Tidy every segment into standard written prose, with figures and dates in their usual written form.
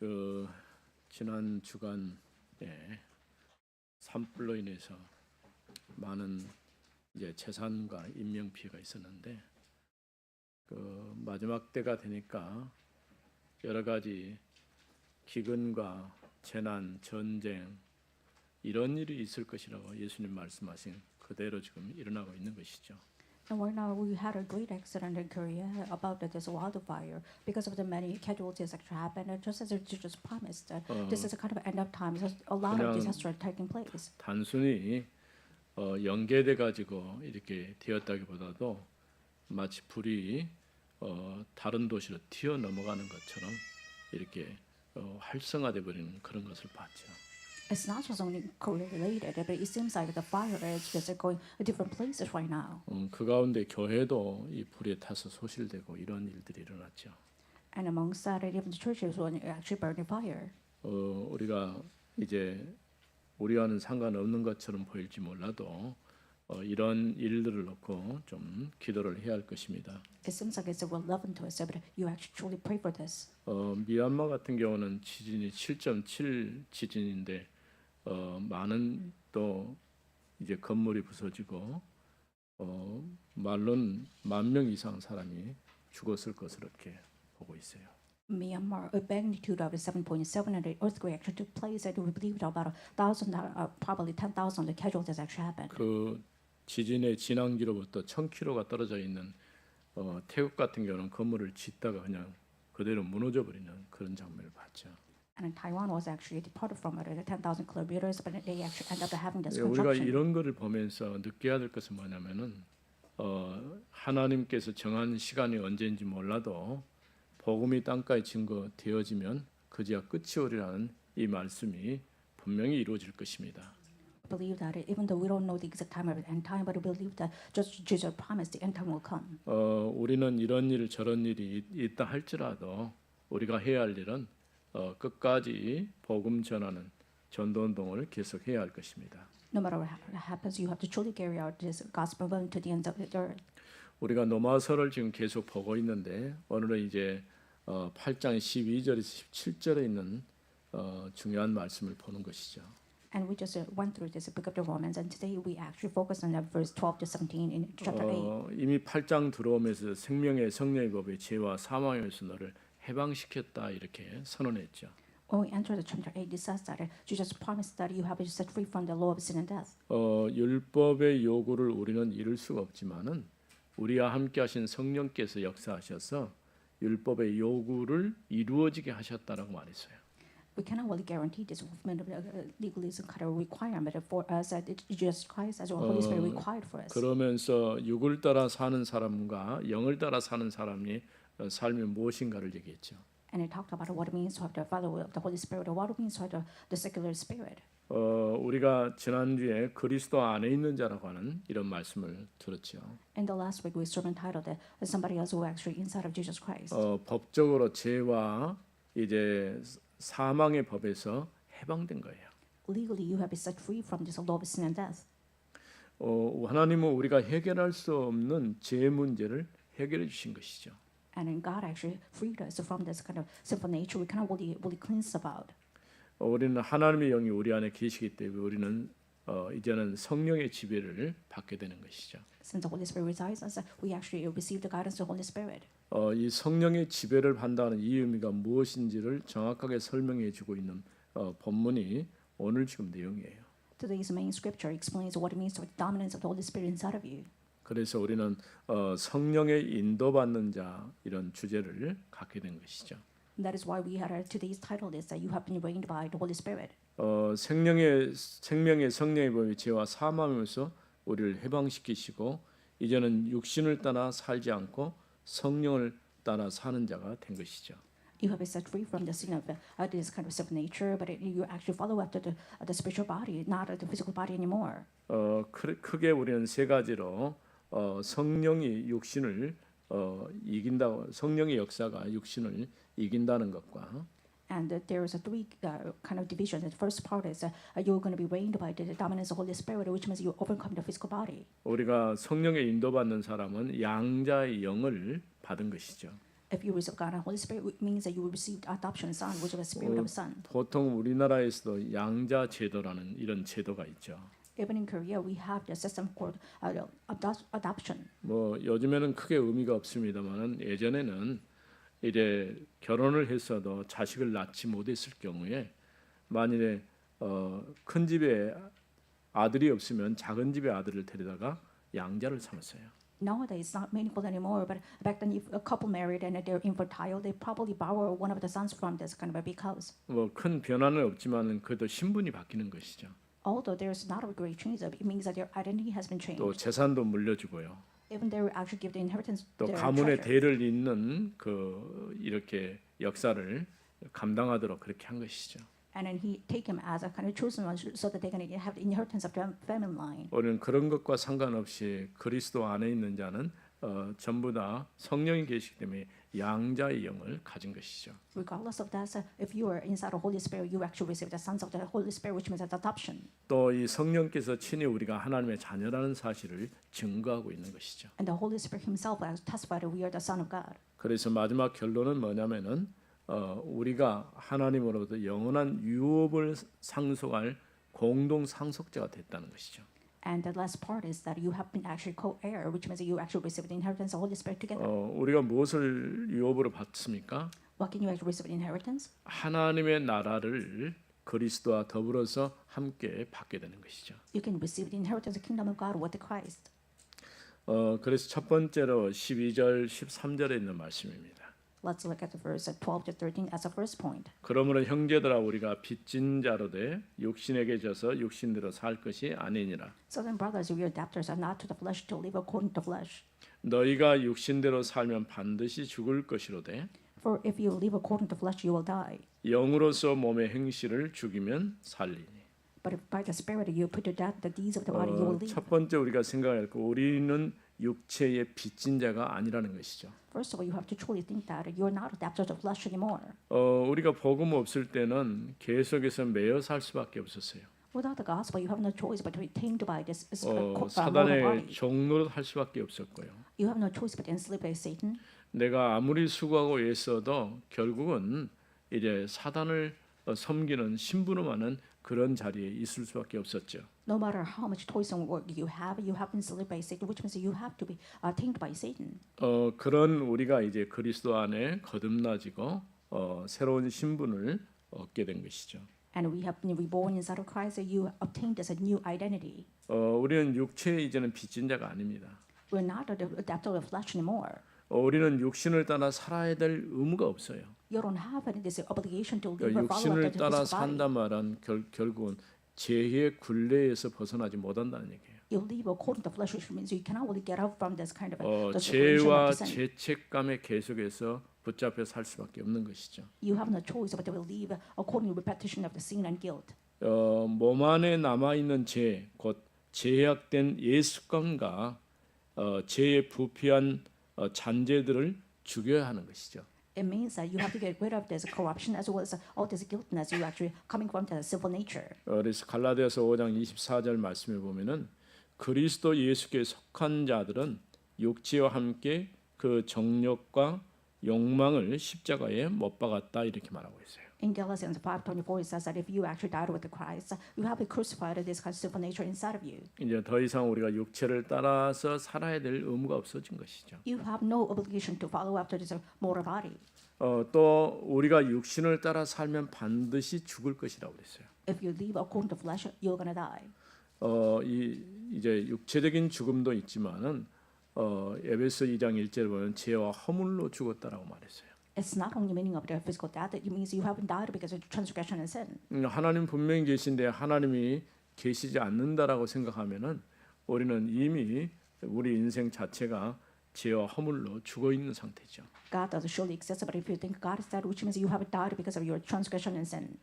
그 지난 주간에 산불로 인해서 많은 이제 재산과 인명 피해가 있었는데 그 마지막 때가 되니까 여러 가지 기근과 재난, 전쟁 이런 일이 있을 것이라고 예수님 말씀하신 그대로 지금 일어나고 있는 것이죠. And right now we had a great accident in Korea about this wildfire because of the many casualties that happened. And just as Jesus promised, this is a kind of end of times. A lot of 그냥 disasters taking place. 단순히 연계돼 가지고 이렇게 되었다기보다도 마치 불이 다른 도시로 튀어 넘어가는 것처럼 이렇게 활성화돼 버리는 그런 것을 봤죠. It's not just only correlated, but it seems like the fire is just going to different places right now. 그 가운데 교회도 이 불에 타서 소실되고 이런 일들이 일어났죠. And amongst that, even the churches were actually burning fire. 우리가 이제 우리와는 상관없는 것처럼 보일지 몰라도 이런 일들을 놓고 좀 기도를 해야 할 것입니다. It seems like it's irrelevant to us, but you actually truly pray for this. 미얀마 같은 경우는 지진이 7.7 지진인데 많은 또 이제 건물이 부서지고 말로는 10,000명 이상 사람이 죽었을 것으로 이렇게 보고 있어요. Myanmar, a magnitude of 7.7, and the earthquake actually took place. And we believe about 1,000, probably 10,000, the casualties actually happened. 그 지진의 진앙지로부터 1,000km가 떨어져 있는 태국 같은 경우는 건물을 짓다가 그냥 그대로 무너져 버리는 그런 장면을 봤죠. And Taiwan was actually departed from it at 10,000 kilometers, but they actually ended up having this 우리가 construction. 이런 거를 보면서 느껴야 될 것은 뭐냐면은 하나님께서 정한 시간이 언제인지 몰라도 복음이 땅가에 증거되어지면 그제야 끝이 오리라는 이 말씀이 분명히 이루어질 것입니다. Believe that even though we don't know the exact time of the end time, but we believe that just Jesus promised the end time will come. 우리는 이런 일 저런 일이 있다 할지라도 우리가 해야 할 일은 끝까지 복음 전하는 전도 운동을 계속해야 할 것입니다. No matter what happens, you have to truly carry out this gospel to the ends of the earth. 우리가 로마서를 지금 계속 보고 있는데 오늘은 이제 8장 12절에서 17절에 있는 중요한 말씀을 보는 것이죠. And we just went through this book of the Romans, and today we actually focus on verse 12 to 17 in chapter 8. 이미 8장 들어오면서 생명의 성령의 법의 죄와 사망에서 너를 해방시켰다 이렇게 선언했죠. When we enter the chapter 8, it says that Jesus promised that you have been set free from the law of sin and death. 율법의 요구를 우리는 이룰 수가 없지만은 우리와 함께하신 성령께서 역사하셔서 율법의 요구를 이루어지게 하셨다라고 말했어요. We cannot really guarantee this movement of legalism kind of requirement for us that Jesus Christ as well Holy Spirit required for us. 그러면서 육을 따라 사는 사람과 영을 따라 사는 사람이 삶이 무엇인가를 얘기했죠. And it talked about what it means to have the Father of the Holy Spirit, or what it means to have the secular spirit. 우리가 지난주에 그리스도 안에 있는 자라고 하는 이런 말씀을 들었죠. In the last week, we sermon titled that somebody else who actually inside of Jesus Christ. 법적으로 죄와 이제 사망의 법에서 해방된 거예요. Legally, you have been set free from this law of sin and death. 하나님은 우리가 해결할 수 없는 죄 문제를 해결해 주신 것이죠. And then God actually freed us from this kind of sinful nature we cannot really cleanse about. 우리는 하나님의 영이 우리 안에 계시기 때문에 우리는 이제는 성령의 지배를 받게 되는 것이죠. Since the Holy Spirit resides in us, we actually receive the guidance of the Holy Spirit. 이 성령의 지배를 받는다는 이 의미가 무엇인지를 정확하게 설명해 주고 있는 본문이 오늘 지금 내용이에요. Today's main scripture explains what it means to have the dominance of the Holy Spirit inside of you. 그래서 우리는 성령의 인도받는 자 이런 주제를 갖게 된 것이죠. And that is why we had today's title is that you have been reigned by the Holy Spirit. 생명의 성령의 법이 죄와 사망에서 우리를 해방시키시고 이제는 육신을 따라 살지 않고 성령을 따라 사는 자가 된 것이죠. You have been set free from the sin of this kind of sinful nature, but you actually follow after the spiritual body, not the physical body anymore. 크게 우리는 세 가지로 성령이 육신을 이긴다, 성령의 역사가 육신을 이긴다는 것과 And there is a three kind of divisions. The first part is you're going to be reigned by the dominance of the Holy Spirit, which means you overcome the physical body. 우리가 성령의 인도받는 사람은 양자의 영을 받은 것이죠. If you receive God and Holy Spirit, it means that you will receive adoption son, which is the spirit of son. 보통 우리나라에서도 양자 제도라는 이런 제도가 있죠. Even in Korea, we have the system called adoption. 뭐 요즘에는 크게 의미가 없습니다만은 예전에는 이제 결혼을 했어도 자식을 낳지 못했을 경우에 만일에 큰 집에 아들이 없으면 작은 집에 아들을 데려다가 양자를 삼았어요. Nowadays, it's not meaningful anymore. But back then, if a couple married and they're infertile, they probably borrow one of the sons from this kind of a big house. 뭐 큰 변화는 없지만은 그래도 신분이 바뀌는 것이죠. Although there's not a great change, it means that their identity has been changed. 또 재산도 물려주고요. Even they will actually give the inheritance 또 their 가문의 treasure. 대를 잇는 그 이렇게 역사를 감당하도록 그렇게 한 것이죠. And then he take him as a kind of chosen one, so that they're going to have the inheritance of their family line. 우리는 그런 것과 상관없이 그리스도 안에 있는 자는 전부 다 성령이 계시기 때문에 양자의 영을 가진 것이죠. Regardless of that, if you are inside the Holy Spirit, you actually receive the sons of the Holy Spirit, which means adoption. 또 이 성령께서 친히 우리가 하나님의 자녀라는 사실을 증거하고 있는 것이죠. And the Holy Spirit Himself has testified that we are the Son of God. 그래서 마지막 결론은 뭐냐면은 우리가 하나님으로부터 영원한 유업을 상속할 공동 상속자가 됐다는 것이죠. And the last part is that you have been actually co-heir, which means that you actually receive the inheritance of the Holy Spirit together. 우리가 무엇을 유업으로 받습니까? What can you actually receive the inheritance? 하나님의 나라를 그리스도와 더불어서 함께 받게 되는 것이죠. You can receive the inheritance of the kingdom of God with the Christ. 그래서 첫 번째로 12절 13절에 있는 말씀입니다. Let's look at the verse 12 to 13 as a first point. 그러므로 형제들아 우리가 빚진 자로 돼 육신에게 져서 육신대로 살 것이 아니니라. So then, brothers, we are debtors, are not to the flesh to live according to flesh. 너희가 육신대로 살면 반드시 죽을 것이로되 For if you live according to flesh, you will die. 영으로서 몸의 행실을 죽이면 살리니. But if by the Spirit you put to death the deeds of the body, you will live. 첫 번째 우리가 생각할 거 우리는 육체의 빚진 자가 아니라는 것이죠. First of all, you have to truly think that you are not a debtor to flesh anymore. 우리가 복음 없을 때는 계속해서 매여 살 수밖에 없었어요. Without the gospel, you have no choice but to be tamed by this mortal 사단의 body. 종노릇 할 수밖에 없었고요. You have no choice but to enslave by Satan. 내가 아무리 수고하고 애써도 결국은 이제 사단을 섬기는 심부름하는 그런 자리에 있을 수밖에 없었죠. No matter how much toil and work you have been enslaved by Satan, which means you have to be tamed by Satan. 그런 우리가 이제 그리스도 안에 거듭나지고 새로운 신분을 얻게 된 것이죠. And we have been reborn inside of Christ, so you obtained as a new identity. 우리는 육체에 이제는 빚진 자가 아닙니다. We're not a debtor of flesh anymore. 우리는 육신을 따라 살아야 될 의무가 없어요. You don't have this obligation to live or follow 육신을 after the 따라 physical body. 산다 말은 결국은 죄의 굴레에서 벗어나지 못한다는 얘기예요. You live according to flesh, which means you cannot really get out from this kind of the situation 죄와 of the sin. 죄책감에 계속해서 붙잡혀 살 수밖에 없는 것이죠. You have no choice but to live according to repetition of the sin and guilt. 몸 안에 남아 있는 죄, 곧 죄악된 예습관과 죄에 부패한 잔재들을 죽여야 하는 것이죠. It means that you have to get rid of this corruption as well as all this guiltiness you actually coming from the sinful nature. 그래서 갈라디아서 5장 24절 말씀에 보면은 그리스도 예수께 속한 자들은 육체와 함께 그 정욕과 욕망을 십자가에 못 박았다 이렇게 말하고 있어요. In Galatians 5:24 it says that if you actually died with Christ, you have crucified this kind of sinful nature inside of you. 이제 더 이상 우리가 육체를 따라서 살아야 될 의무가 없어진 것이죠. You have no obligation to follow after this mortal body. 또 우리가 육신을 따라 살면 반드시 죽을 것이라고 그랬어요. If you live according to flesh, you're gonna die. 이제 육체적인 죽음도 있지만은 에베소 2장 1절에 보면 죄와 허물로 죽었다라고 말했어요. It's not only meaning of the physical death. It means you haven't died because of transgression and sin. 하나님 분명히 계신데 하나님이 계시지 않는다라고 생각하면은 우리는 이미 우리 인생 자체가 죄와 허물로 죽어 있는 상태죠. God does surely exist, but if you think God is dead, which means you haven't died because of your transgression and sin.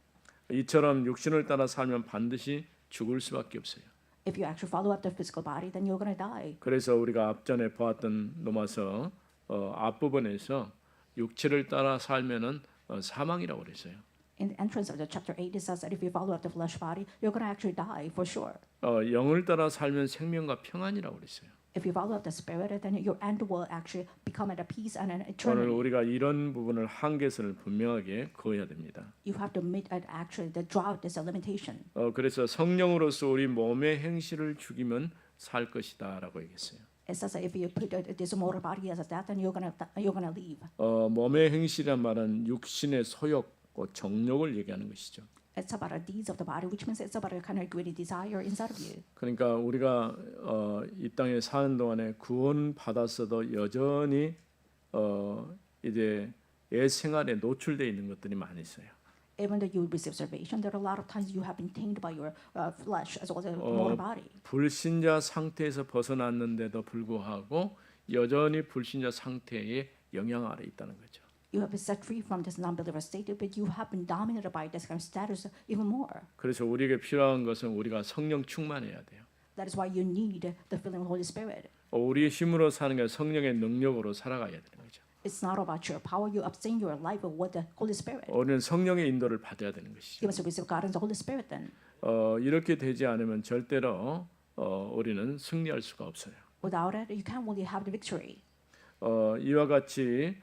이처럼 육신을 따라 살면 반드시 죽을 수밖에 없어요. If you actually follow after physical body, then you're gonna die. 그래서 우리가 앞전에 보았던 로마서 앞부분에서 육체를 따라 살면은 사망이라고 그랬어요. In the entrance of the chapter 8, it says that if you follow after flesh body, you're gonna actually die for sure. 영을 따라 살면 생명과 평안이라고 그랬어요. If you follow the Spirit, then your end will actually become at a peace and an 오늘 eternity. 우리가 이런 부분을 한계선을 분명하게 그어야 됩니다. You have to meet at actually the drought is a limitation. 그래서 성령으로서 우리 몸의 행실을 죽이면 살 것이다라고 얘기했어요. It says that if you put this mortal body as a death, then you're gonna leave. 몸의 행실이란 말은 육신의 소욕, 정욕을 얘기하는 것이죠. It's about the deeds of the body, which means it's about a kind of greedy desire inside of you. 그러니까 우리가 이 땅에 사는 동안에 구원 받았어도 여전히 이제 옛 생활에 노출돼 있는 것들이 많이 있어요. Even though you receive salvation, there are a lot of times you have been tainted by your flesh as well as mortal body. 불신자 상태에서 벗어났는데도 불구하고 여전히 불신자 상태에 영향 아래 있다는 거죠. You have been set free from this non-believer state, but you have been dominated by this kind of status even more. 그래서 우리에게 필요한 것은 우리가 성령 충만해야 돼요. That is why you need the filling of the Holy Spirit. 우리의 힘으로 사는 게 성령의 능력으로 살아가야 되는 거죠. It's not about your power. You obtain your life with the Holy Spirit. 우리는 성령의 인도를 받아야 되는 것이죠. You must receive guidance of the Holy Spirit then. 이렇게 되지 않으면 절대로 우리는 승리할 수가 없어요. Without it, you can't really have the victory. 이와 같이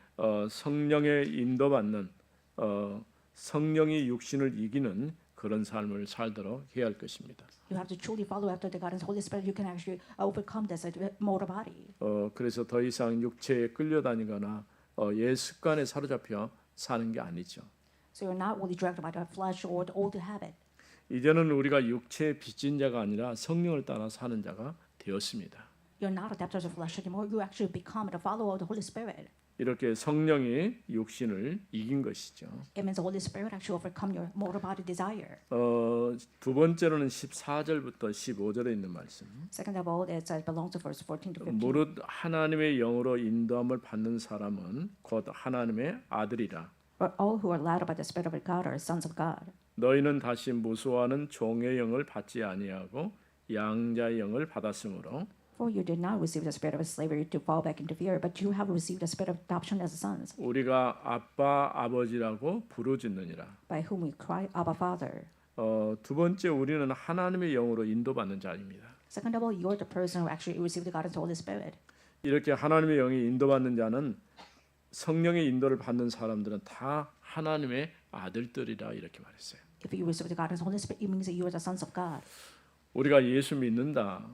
성령의 인도받는 성령이 육신을 이기는 그런 삶을 살도록 해야 할 것입니다. You have to truly follow after the guidance of the Holy Spirit. You can actually overcome this mortal body. 그래서 더 이상 육체에 끌려다니거나 옛 습관에 사로잡혀 사는 게 아니죠. So you're not really dragged by the flesh or the old habit. 이제는 우리가 육체에 빚진 자가 아니라 성령을 따라 사는 자가 되었습니다. You're not a debtor of flesh anymore. You actually become the follower of the Holy Spirit. 이렇게 성령이 육신을 이긴 것이죠. It means the Holy Spirit actually overcome your mortal body desire. 두 번째로는 14절부터 15절에 있는 말씀. Second of all, it belongs to verse 14 to 15. 무릇 하나님의 영으로 인도함을 받는 사람은 곧 하나님의 아들이라. For all who are led by the Spirit of God are sons of God. 너희는 다시 무수하는 종의 영을 받지 아니하고 양자의 영을 받았으므로 For you did not receive the spirit of slavery to fall back into fear, but you have received the spirit of adoption as sons, 우리가 아빠 아버지라고 부르짖느니라. by whom we cry, Abba, Father. 두 번째 우리는 하나님의 영으로 인도받는 자입니다. Second of all, you are the person who actually received the guidance of the Holy Spirit. 이렇게 하나님의 영이 인도받는 자는 성령의 인도를 받는 사람들은 다 하나님의 아들들이라 이렇게 말했어요. If you receive the guidance of the Holy Spirit, it means that you are the sons of God. 우리가 예수 믿는다.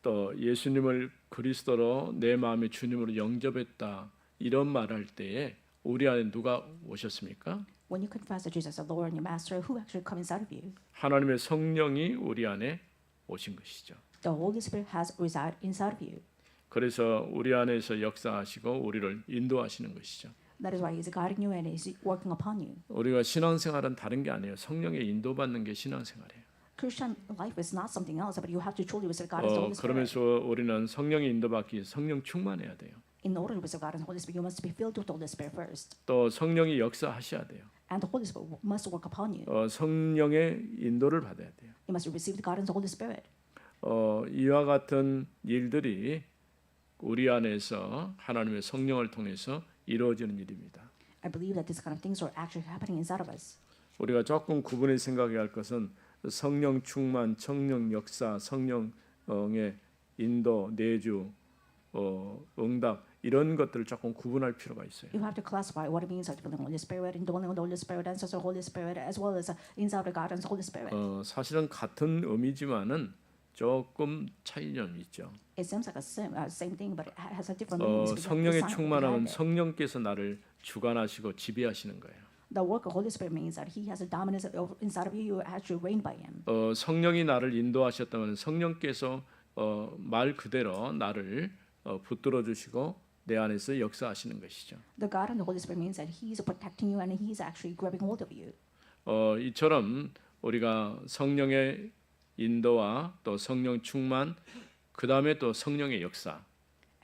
또 예수님을 그리스도로 내 마음의 주님으로 영접했다. 이런 말할 때에 우리 안에 누가 오셨습니까? When you confess that Jesus is the Lord and your Master, who actually come inside of you? 하나님의 성령이 우리 안에 오신 것이죠. The Holy Spirit has reside inside of you. 그래서 우리 안에서 역사하시고 우리를 인도하시는 것이죠. That is why He's guiding you and He's working upon you. 우리가 신앙생활은 다른 게 아니에요. 성령의 인도받는 게 신앙생활이에요. Christian life is not something else, but you have to truly receive guidance of the Holy Spirit. 그러면서 우리는 성령의 인도받기 위해 성령 충만해야 돼요. In order to receive guidance of the Holy Spirit, you must be filled with the Holy Spirit first. 또 성령이 역사하셔야 돼요. And the Holy Spirit must work upon you. 성령의 인도를 받아야 돼요. You must receive the guidance of the Holy Spirit. 이와 같은 일들이 우리 안에서 하나님의 성령을 통해서 이루어지는 일입니다. I believe that these kind of things are actually happening inside of us. 우리가 조금 구분해 생각해야 할 것은 성령 충만, 성령 역사, 성령의 인도, 내주, 응답 이런 것들을 조금 구분할 필요가 있어요. You have to classify what it means to filling Holy Spirit, indwelling of the Holy Spirit, answers of the Holy Spirit, as well as inside the guidance of the Holy Spirit. 사실은 같은 의미지만은 조금 차이점이 있죠. It seems like same thing, but it has a different meaning. 성령의 충만함은 성령께서 나를 주관하시고 지배하시는 거예요. The work of Holy Spirit means that He has a dominance inside of you. You actually reign by Him. 성령이 나를 인도하셨다면 성령께서 말 그대로 나를 붙들어 주시고 내 안에서 역사하시는 것이죠. The God and the Holy Spirit means that He is protecting you and He is actually grabbing hold of you. 이처럼 우리가 성령의 인도와 또 성령 충만, 그 다음에 또 성령의 역사.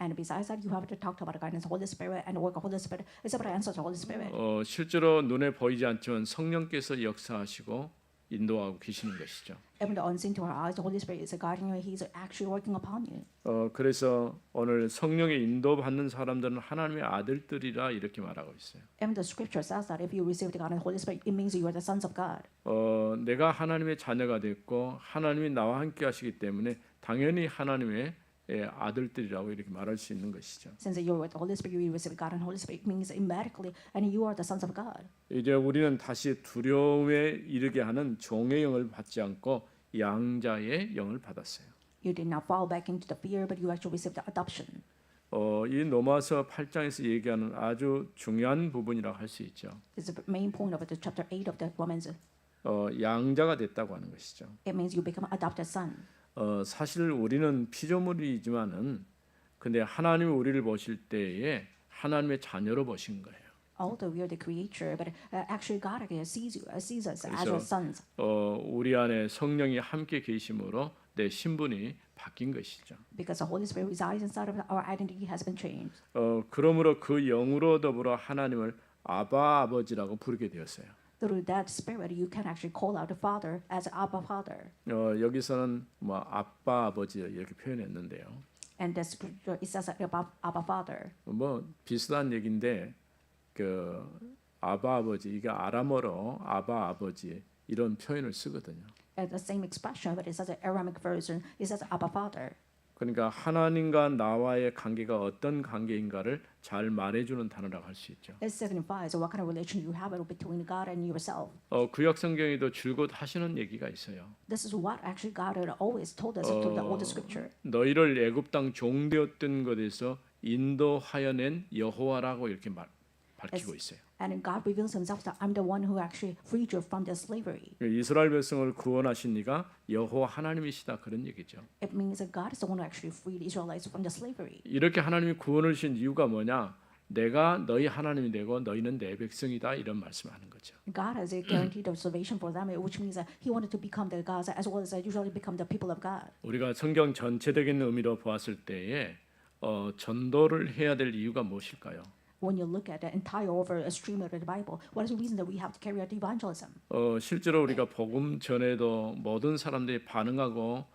And besides that, you have to talk about the guidance of the Holy Spirit and the work of the Holy Spirit. It's about the answers of the Holy Spirit. 실제로 눈에 보이지 않지만 성령께서 역사하시고 인도하고 계시는 것이죠. Even the unseen to our eyes, the Holy Spirit is guiding you. He's actually working upon you. 그래서 오늘 성령의 인도받는 사람들은 하나님의 아들들이라 이렇게 말하고 있어요. Even the Scripture says that if you receive the guidance of the Holy Spirit, it means you are the sons of God. 내가 하나님의 자녀가 됐고 하나님이 나와 함께 하시기 때문에 당연히 하나님의 아들들이라고 이렇게 말할 수 있는 것이죠. Since you're with the Holy Spirit, you receive God, and Holy Spirit means automatically, and you are the sons of God. 이제 우리는 다시 두려움에 이르게 하는 종의 영을 받지 않고 양자의 영을 받았어요. You did not fall back into the fear, but you actually received the adoption. 이 로마서 8장에서 얘기하는 아주 중요한 부분이라고 할 수 있죠. It's the main point of the chapter 8 of the Romans. 양자가 됐다고 하는 것이죠. It means you become adopted son. 사실 우리는 피조물이지만은 근데 하나님이 우리를 보실 때에 하나님의 자녀로 보신 거예요. Although we are the creature, but actually God sees us as your sons. 우리 안에 성령이 함께 계심으로 내 신분이 바뀐 것이죠. Because the Holy Spirit resides inside of our identity has been changed. 그러므로 그 영으로 더불어 하나님을 아바 아버지라고 부르게 되었어요. Through that Spirit, you can actually call out the Father as Abba Father. 여기서는 뭐 아빠 아버지 이렇게 표현했는데요. And the Scripture it says about Abba Father. 뭐 비슷한 얘기인데 그 아바 아버지 이게 아람어로 아바 아버지 이런 표현을 쓰거든요. And the same expression, but it says an Aramaic version. It says Abba Father. 그러니까 하나님과 나와의 관계가 어떤 관계인가를 잘 말해주는 단어라고 할 수 있죠. It signifies what kind of relation you have between God and yourself. 구약 성경에도 줄곧 하시는 얘기가 있어요. This is what actually God had always told us through the Old Scripture. 너희를 애굽 땅 종되었던 것에서 인도하여 낸 여호와라고 이렇게 밝히고 있어요. And God reveals Himself that I'm the one who actually freed you from the slavery. 이스라엘 백성을 구원하신 이가 여호와 하나님이시다 그런 얘기죠. It means that God is the one who actually freed Israelites from the slavery. 이렇게 하나님이 구원을 주신 이유가 뭐냐? 내가 너희 하나님이 되고 너희는 내 백성이다 이런 말씀하는 거죠. God has guaranteed of salvation for them, which means that He wanted to become their gods as well as usually become the people of God. 우리가 성경 전체적인 의미로 보았을 때에 전도를 해야 될 이유가 무엇일까요? When you look at the entire over stream of the Bible, what is the reason that we have to carry out evangelism? 실제로 우리가 복음 전에도 모든 사람들이 반응하고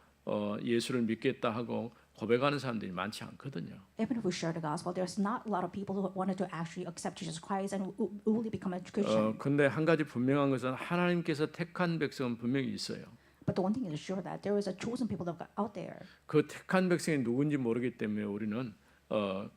예수를 믿겠다 하고 고백하는 사람들이 많지 않거든요. Even if we share the gospel, there's not a lot of people who wanted to actually accept Jesus Christ and who really become a Christian. 근데 한 가지 분명한 것은 하나님께서 택한 백성은 분명히 있어요. But the one thing is sure that there is a chosen people of God out there. 그 택한 백성이 누군지 모르기 때문에 우리는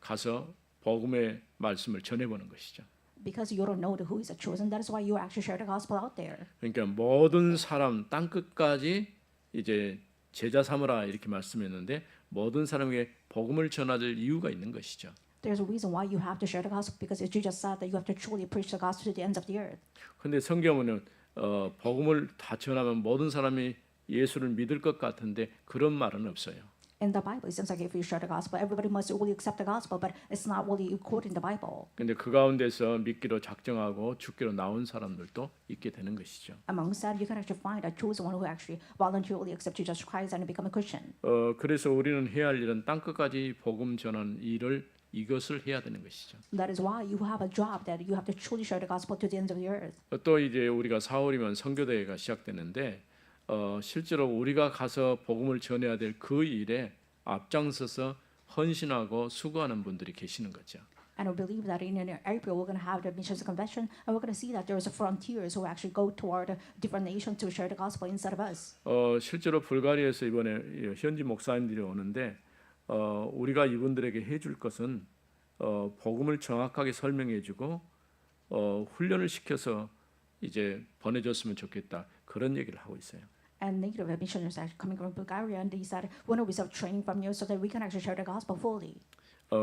가서 복음의 말씀을 전해보는 것이죠. Because you don't know who is a chosen, that is why you actually share the gospel out there. 그러니까 모든 사람 땅 끝까지 이제 제자 삼으라 이렇게 말씀했는데 모든 사람에게 복음을 전하줄 이유가 있는 것이죠. There's a reason why you have to share the gospel because Jesus said that you have to truly preach the gospel to the ends of the earth. 근데 성경은 복음을 다 전하면 모든 사람이 예수를 믿을 것 같은데 그런 말은 없어요. In the Bible, it seems like if you share the gospel, everybody must really accept the gospel, but it's not really quoted in the Bible. 근데 그 가운데서 믿기로 작정하고 죽기로 나온 사람들도 있게 되는 것이죠. Amongst that, you can actually find a chosen one who actually voluntarily accept Jesus Christ and become a Christian. 그래서 우리는 해야 할 일은 땅 끝까지 복음 전하는 일을 이것을 해야 되는 것이죠. That is why you have a job that you have to truly share the gospel to the ends of the earth. 또 이제 우리가 4월이면 선교대회가 시작되는데 실제로 우리가 가서 복음을 전해야 될 그 일에 앞장서서 헌신하고 수고하는 분들이 계시는 거죠. And we believe that in April we're going to have the missions convention, and we're going to see that there's frontiers who actually go toward different nations to share the gospel instead of us. 실제로 불가리아에서 이번에 현지 목사님들이 오는데 우리가 이분들에게 해줄 것은 복음을 정확하게 설명해주고 훈련을 시켜서 이제 보내줬으면 좋겠다 그런 얘기를 하고 있어요. And native missionaries are coming from Bulgaria, and they said, "When we receive training from you, so that we can actually share the gospel fully."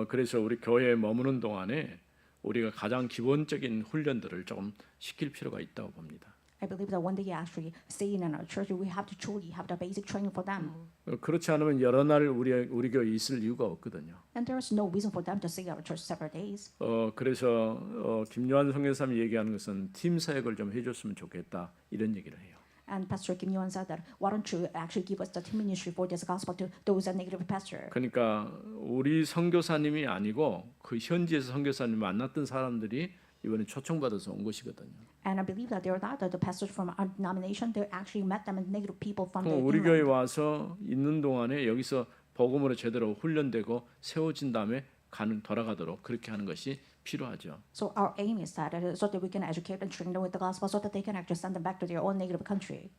그래서 우리 교회에 머무는 동안에 우리가 가장 기본적인 훈련들을 조금 시킬 필요가 있다고 봅니다. I believe that when they actually stay in our church, we have to truly have the basic training for them. 그렇지 않으면 여러 날 우리 교회에 있을 이유가 없거든요. And there is no reason for them to stay at our church several days. 그래서 김요한 선교사님이 얘기하는 것은 팀 사역을 좀 해줬으면 좋겠다 이런 얘기를 해요. And Pastor Kim Yohan said that, why don't you actually give us the team ministry for this gospel to those that native pastor? 그러니까 우리 선교사님이 아니고 그 현지에서 선교사님 만났던 사람들이 이번에 초청받아서 온 것이거든요. And I believe that they are not the pastors from our denomination. They actually met them and native people from the 우리 교회 inland. 와서 있는 동안에 여기서 복음으로 제대로 훈련되고 세워진 다음에 돌아가도록 그렇게 하는 것이 필요하죠. So our aim is that so that we can educate and train them with the gospel, so that they can actually send them back to their own native country.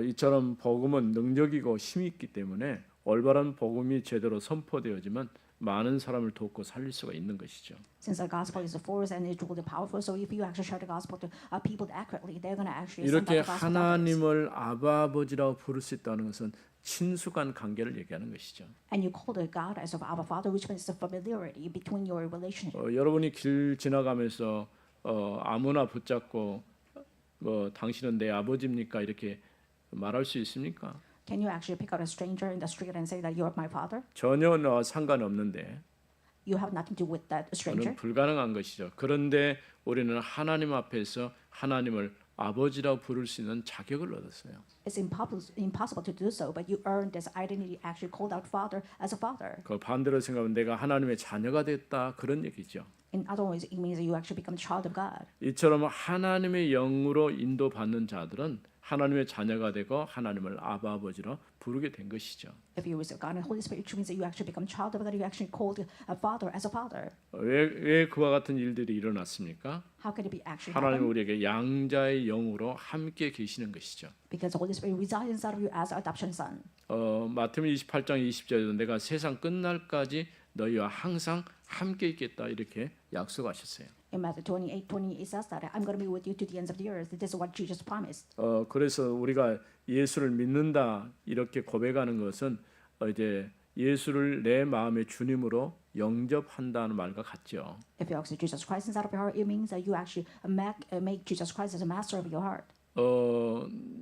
이처럼 복음은 능력이고 힘이 있기 때문에 올바른 복음이 제대로 선포되어지면 많은 사람을 돕고 살릴 수가 있는 것이죠. Since the gospel is a force and it's really powerful, so if you actually share the gospel to people accurately, they're going to actually send 이렇게 out the gospel to others. 하나님을 아바 아버지라고 부를 수 있다는 것은 친숙한 관계를 얘기하는 것이죠. And you call the God as of Abba Father, which means the familiarity between your relationship. 여러분이 길 지나가면서 아무나 붙잡고 당신은 내 아버지입니까 이렇게 말할 수 있습니까? Can you actually pick out a stranger in the street and say that you're my father? 전혀 상관없는데 You have nothing to do with that stranger. 그는 불가능한 것이죠. 그런데 우리는 하나님 앞에서 하나님을 아버지라고 부를 수 있는 자격을 얻었어요. It's impossible to do so, but you earn this identity actually called out father as a father. 그 반대로 생각하면 내가 하나님의 자녀가 됐다 그런 얘기죠. In other words, it means that you actually become a child of God. 이처럼 하나님의 영으로 인도받는 자들은 하나님의 자녀가 되고 하나님을 아바 아버지로 부르게 된 것이죠. If you receive God and Holy Spirit, it means that you actually become a child of God. You actually called a father as a father. 왜 그와 같은 일들이 일어났습니까? How can it be actually 하나님 happen? 우리에게 양자의 영으로 함께 계시는 것이죠. Because the Holy Spirit resides inside of you as adoption son. 마태복음 28장 20절에도 내가 세상 끝날까지 너희와 항상 함께 있겠다 이렇게 약속하셨어요. In Matthew 28:20, it says that I'm going to be with you to the ends of the earth. This is what Jesus promised. 그래서 우리가 예수를 믿는다 이렇게 고백하는 것은 이제 예수를 내 마음의 주님으로 영접한다는 말과 같죠. If you accept Jesus Christ inside of your heart, it means that you actually make Jesus Christ as a master of your heart.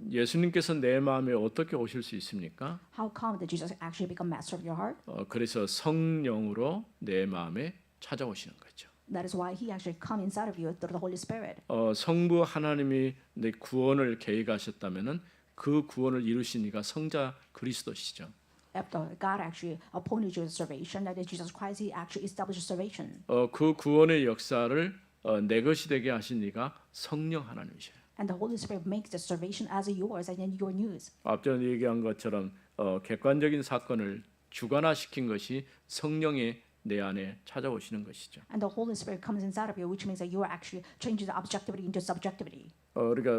예수님께서 내 마음에 어떻게 오실 수 있습니까? How come that Jesus actually become master of your heart? 그래서 성령으로 내 마음에 찾아오시는 거죠. That is why He actually come inside of you through the Holy Spirit. 성부 하나님이 내 구원을 계획하셨다면은 그 구원을 이루신 이가 성자 그리스도시죠. After God actually appointed you as salvation, that is Jesus Christ, He actually established salvation. 그 구원의 역사를 내 것이 되게 하신 이가 성령 하나님이셔요. And the Holy Spirit makes the salvation as yours and then your news. 앞전 얘기한 것처럼 객관적인 사건을 주관화시킨 것이 성령의 내 안에 찾아오시는 것이죠. And the Holy Spirit comes inside of you, which means that you are actually changing the objectivity into subjectivity. 우리가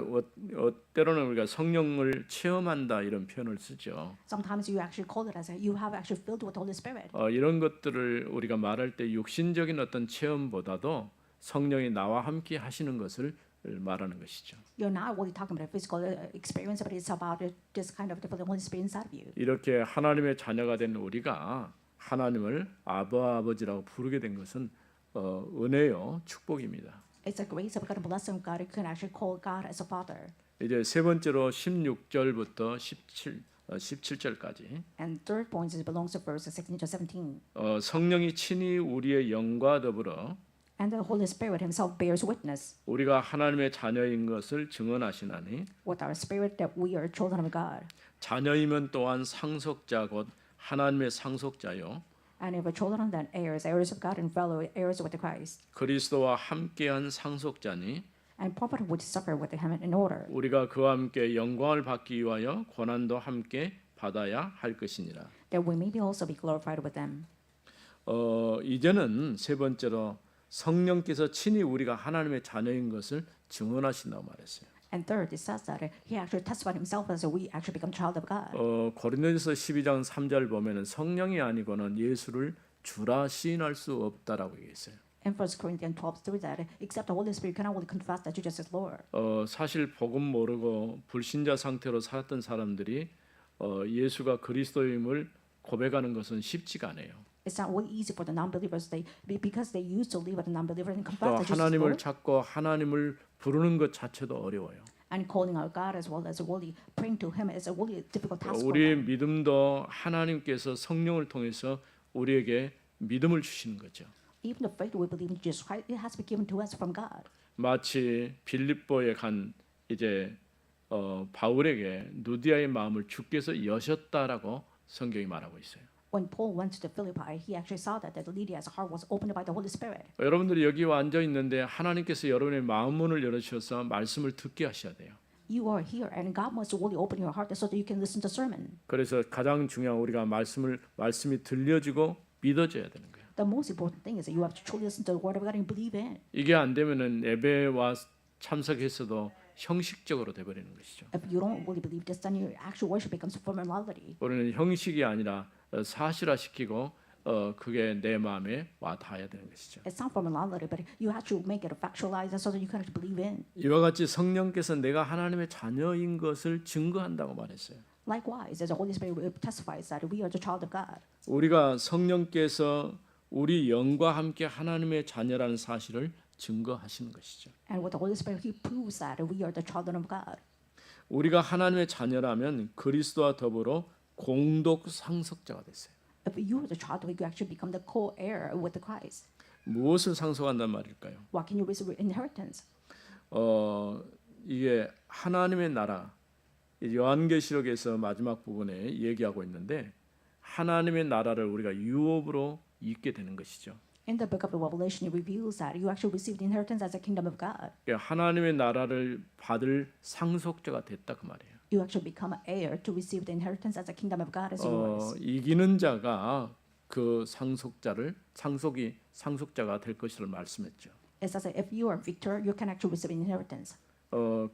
때로는 우리가 성령을 체험한다 이런 표현을 쓰죠. Sometimes you actually call it as you have actually filled with the Holy Spirit. 이런 것들을 우리가 말할 때 육신적인 어떤 체험보다도 성령이 나와 함께 하시는 것을 말하는 것이죠. You're not really talking about a physical experience, but it's about this kind of the Holy Spirit inside of you. 이렇게 하나님의 자녀가 된 우리가 하나님을 아바 아버지라고 부르게 된 것은 은혜요 축복입니다. It's a grace of God and blessing of God. You can actually call God as a Father. 이제 세 번째로 16절부터 17절까지 And third point is belongs to verses 16 to 17. 성령이 친히 우리의 영과 더불어 And the Holy Spirit Himself bears witness 우리가 하나님의 자녀인 것을 증언하시나니 with our spirit that we are children of God. 자녀이면 또한 상속자 곧 하나님의 상속자요 And if we're children, then heirs, heirs of God and fellow heirs with Christ. 그리스도와 함께한 상속자니 And prophet would suffer with Him in order 우리가 그와 함께 영광을 받기 위하여 고난도 함께 받아야 할 것이니라. that we may also be glorified with them. 이제는 세 번째로 성령께서 친히 우리가 하나님의 자녀인 것을 증언하신다고 말했어요. And third, it says that He actually testified Himself as we actually become child of God. 고린도전서 12장 3절 보면은 성령이 아니고는 예수를 주라 시인할 수 없다라고 얘기했어요. In 1 Corinthians 12:3 that except the Holy Spirit cannot really confess that Jesus is Lord. 사실 복음 모르고 불신자 상태로 살았던 사람들이 예수가 그리스도임을 고백하는 것은 쉽지가 않아요. It's not really easy for the non-believers because they used to live with a non-believer and 또 confess that Jesus is 하나님을 Lord. 찾고 하나님을 부르는 것 자체도 어려워요. And calling out God as well as really praying to Him is a really difficult task for 우리의 them. 믿음도 하나님께서 성령을 통해서 우리에게 믿음을 주시는 거죠. Even the faith we believe in Jesus Christ, it has been given to us from God. 마치 빌립보에 간 이제 바울에게 누디아의 마음을 주께서 여셨다라고 성경이 말하고 있어요. When Paul went to the Philippi, he actually saw that Lydia's heart was opened by the Holy Spirit. 여러분들이 여기 앉아 있는데 하나님께서 여러분의 마음 문을 열어주셔서 말씀을 듣게 하셔야 돼요. You are here, and God must really open your heart so that you can listen to sermon. 그래서 가장 중요한 우리가 말씀이 들려지고 믿어져야 되는 거예요. The most important thing is that you have to truly listen to the Word of God and believe in. 이게 안 되면은 예배와 참석했어도 형식적으로 돼버리는 것이죠. If you don't really believe this, then your actual worship becomes formality. 우리는 형식이 아니라 사실화시키고 그게 내 마음에 와 닿아야 되는 것이죠. It's not formality, but you have to make it factualized so that you can actually believe in. 이와 같이 성령께서 내가 하나님의 자녀인 것을 증거한다고 말했어요. Likewise, as the Holy Spirit testifies that we are the child of God. 우리가 성령께서 우리 영과 함께 하나님의 자녀라는 사실을 증거하시는 것이죠. And with the Holy Spirit, He proves that we are the children of God. 우리가 하나님의 자녀라면 그리스도와 더불어 공독 상속자가 됐어요. If you are the child, you actually become the co-heir with the Christ. 무엇을 상속한단 말일까요? What can you receive inheritance? 이게 하나님의 나라 요한계시록에서 마지막 부분에 얘기하고 있는데 하나님의 나라를 우리가 유업으로 잊게 되는 것이죠. In the book of the Revelation, it reveals that you actually receive the inheritance as a kingdom of God. 하나님의 나라를 받을 상속자가 됐다 그 말이에요. You actually become an heir to receive the inheritance as a kingdom of God as yours. 이기는 자가 그 상속자가 될 것을 말씀했죠. It says that if you are victor, you can actually receive inheritance.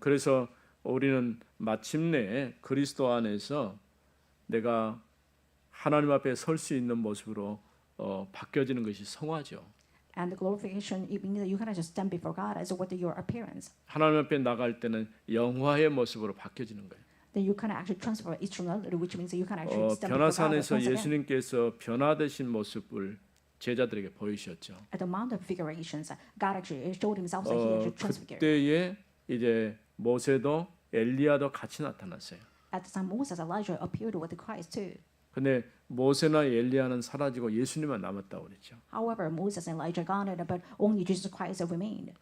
그래서 우리는 마침내 그리스도 안에서 내가 하나님 앞에 설 수 있는 모습으로 바뀌어지는 것이 성화죠. And the glorification, it means that you can just stand before God as with your appearance. 하나님 앞에 나갈 때는 영화의 모습으로 바뀌어지는 거예요. Then you can actually transfer eternality, which means that you can actually stand before God. 변화산에서 once again. 예수님께서 변화되신 모습을 제자들에게 보이셨죠. At the Mount of Figurations, God actually showed Himself that He actually transfigured. 그때에 이제 모세도 엘리야도 같이 나타났어요. At the time, Moses, Elijah appeared with Christ too. 근데 모세나 엘리야는 사라지고 예수님만 남았다고 그랬죠. However, Moses and Elijah gone, but only Jesus Christ remained.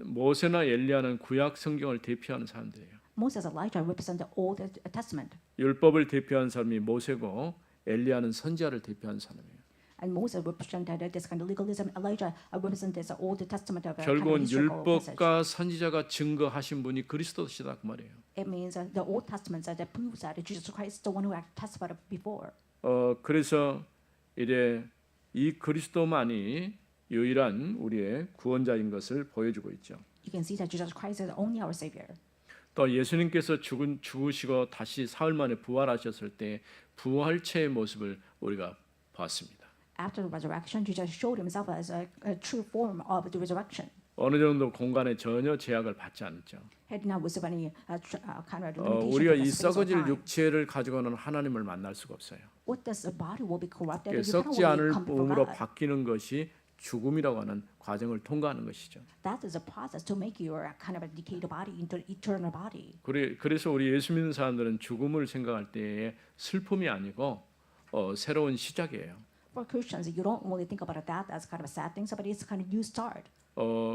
모세나 엘리야는 구약 성경을 대표하는 사람들이에요. Moses and Elijah represent the Old Testament, 율법을 대표하는 사람이 모세고 엘리야는 선지자를 대표하는 사람이에요. and Moses represented this kind of legalism. Elijah represented the Old Testament of 결국은 historical passage. 율법과 선지자가 증거하신 분이 그리스도시다 그 말이에요. It means the Old Testament that proves that Jesus Christ is the one who testified before. 그래서 이제 이 그리스도만이 유일한 우리의 구원자인 것을 보여주고 있죠. You can see that Jesus Christ is only our Savior. 또 예수님께서 죽으시고 다시 사흘 만에 부활하셨을 때 부활체의 모습을 우리가 봤습니다. After the resurrection, Jesus showed Himself as a true form of the resurrection. 어느 정도 공간에 전혀 제약을 받지 않죠. He did not receive any kind of limitation. 우리가 with the 이 space or 썩어질 time. 육체를 가지고는 하나님을 만날 수가 없어요. With this body will be corrupted. You cannot 썩지 really 않을 come before 몸으로 God. 바뀌는 것이 죽음이라고 하는 과정을 통과하는 것이죠. That is a process to make your kind of a decayed body into an eternal body. 그래서 우리 예수 믿는 사람들은 죽음을 생각할 때에 슬픔이 아니고 새로운 시작이에요. For Christians, you don't only think about that as kind of a sad thing, but it's kind of new start.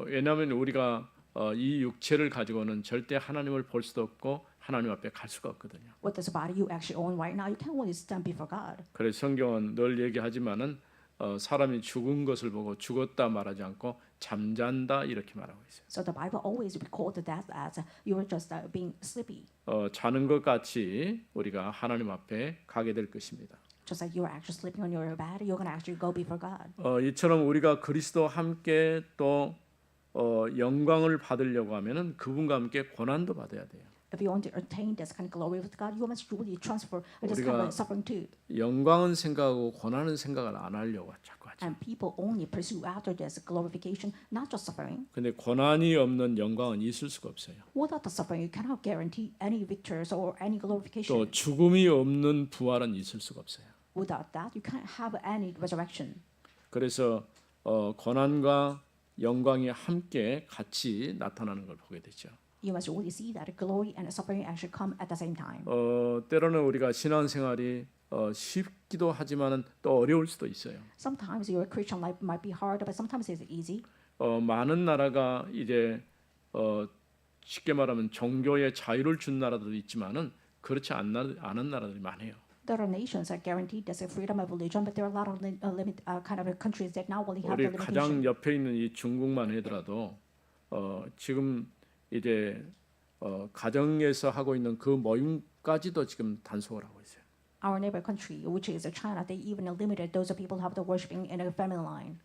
왜냐하면 우리가 이 육체를 가지고는 절대 하나님을 볼 수도 없고 하나님 앞에 갈 수가 없거든요. With this body you actually own right now, you can't really stand before God. 그래서 성경은 늘 얘기하지만은 사람이 죽은 것을 보고 죽었다 말하지 않고 잠잔다 이렇게 말하고 있어요. So the Bible always records that as you are just being sleepy, 자는 것 같이 우리가 하나님 앞에 가게 될 것입니다. just like you are actually sleeping on your bed. You're gonna actually go before God. 이처럼 우리가 그리스도와 함께 또 영광을 받으려고 하면은 그분과 함께 고난도 받아야 돼요. If you want to attain this kind of glory with God, you must really transfer this kind of suffering too. 영광은 생각하고 고난은 생각을 안 하려고 자꾸 하죠. And people only pursue after this glorification, not just suffering. 근데 고난이 없는 영광은 있을 수가 없어요. Without the suffering, you cannot guarantee any victories or any glorification. 또 죽음이 없는 부활은 있을 수가 없어요. Without that, you can't have any resurrection. 그래서 고난과 영광이 함께 같이 나타나는 걸 보게 되죠. You must really see that glory and suffering actually come at the same time. 때로는 우리가 신앙생활이 쉽기도 하지만은 또 어려울 수도 있어요. Sometimes your Christian life might be hard, but sometimes it's easy. 많은 나라가 이제 쉽게 말하면 종교의 자유를 준 나라도 있지만은 그렇지 않은 나라들이 많아요. There are nations that guarantee this freedom of religion, but there are a lot of kind of countries that now only have 우리 the 가장 limitation. 옆에 있는 이 중국만 하더라도 지금 이제 가정에서 하고 있는 그 모임까지도 지금 단속을 하고 있어요. Our neighbor country, which is China, they even limited those people who have the worshiping in a family line.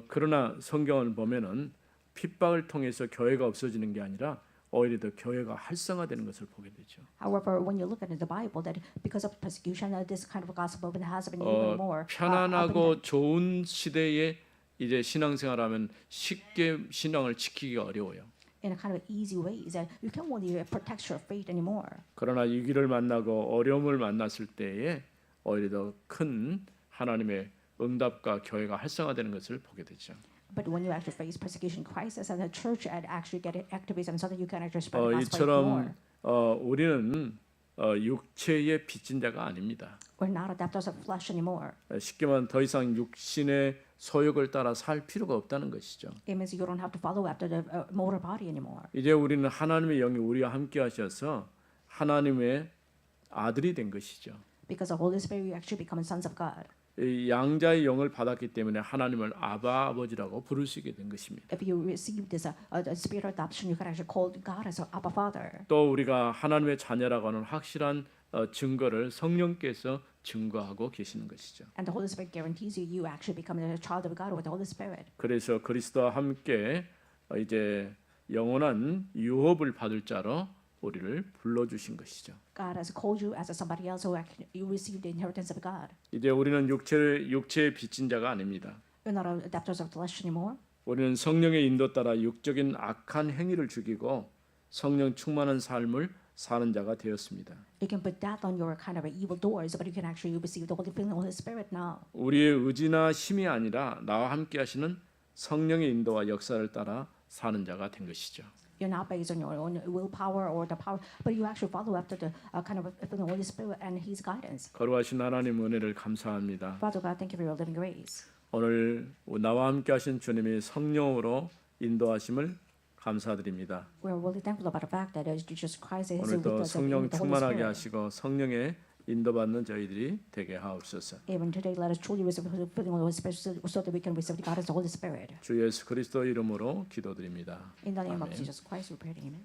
그러나 성경을 보면은 핍박을 통해서 교회가 없어지는 게 아니라 오히려 더 교회가 활성화되는 것을 보게 되죠. However, when you look at the Bible, that because of persecution, this kind of gospel has been even more 편안하고 좋은 시대에 이제 신앙생활하면 쉽게 신앙을 지키기가 어려워요. in a kind of easy ways, and you can't really protect your faith anymore. 그러나 위기를 만나고 어려움을 만났을 때에 오히려 더 큰 하나님의 응답과 교회가 활성화되는 것을 보게 되죠. But when you actually face persecution, crisis, and the church and actually get activism, so that you can actually spread the gospel more. 이처럼 우리는 육체의 빚진 자가 아닙니다. We're not adapters of flesh anymore. 쉽게 말하면 더 이상 육신의 소욕을 따라 살 필요가 없다는 것이죠. It means you don't have to follow after the mortal body anymore. 이제 우리는 하나님의 영이 우리와 함께 하셔서 하나님의 아들이 된 것이죠. Because the Holy Spirit, you actually become sons of God. 이 양자의 영을 받았기 때문에 하나님을 아바 아버지라고 부를 수 있게 된 것입니다. If you receive this spirit of adoption, you can actually call God as Abba Father. 또 우리가 하나님의 자녀라고 하는 확실한 증거를 성령께서 증거하고 계시는 것이죠. And the Holy Spirit guarantees you actually become a child of God with the Holy Spirit. 그래서 그리스도와 함께 이제 영원한 유업을 받을 자로 우리를 불러주신 것이죠. God has called you as somebody else who you receive the inheritance of God. 이제 우리는 육체의 빚진 자가 아닙니다. You're not adapters of flesh anymore. 우리는 성령의 인도 따라 육적인 악한 행위를 죽이고 성령 충만한 삶을 사는 자가 되었습니다. You can put that on your kind of evil doors, but you can actually receive the Holy Spirit now. 우리의 의지나 힘이 아니라 나와 함께 하시는 성령의 인도와 역사를 따라 사는 자가 된 것이죠. You're not based on your own willpower or the power, but you actually follow after the kind of the Holy Spirit and His guidance. 거룩하신 하나님 은혜를 감사합니다. Father God, thank you for your living grace. 오늘 나와 함께 하신 주님의 성령으로 인도하심을 감사드립니다. We are really thankful about the fact that Jesus Christ is with 오늘도 us 성령 in the Holy 충만하게 Spirit. 하시고 성령의 인도받는 저희들이 되게 하옵소서. Even today, let us truly receive the filling of the Holy Spirit so that we can receive the guidance of the Holy Spirit. 주 예수 그리스도 이름으로 기도드립니다. In the name of 아멘. Jesus Christ, we pray. Amen.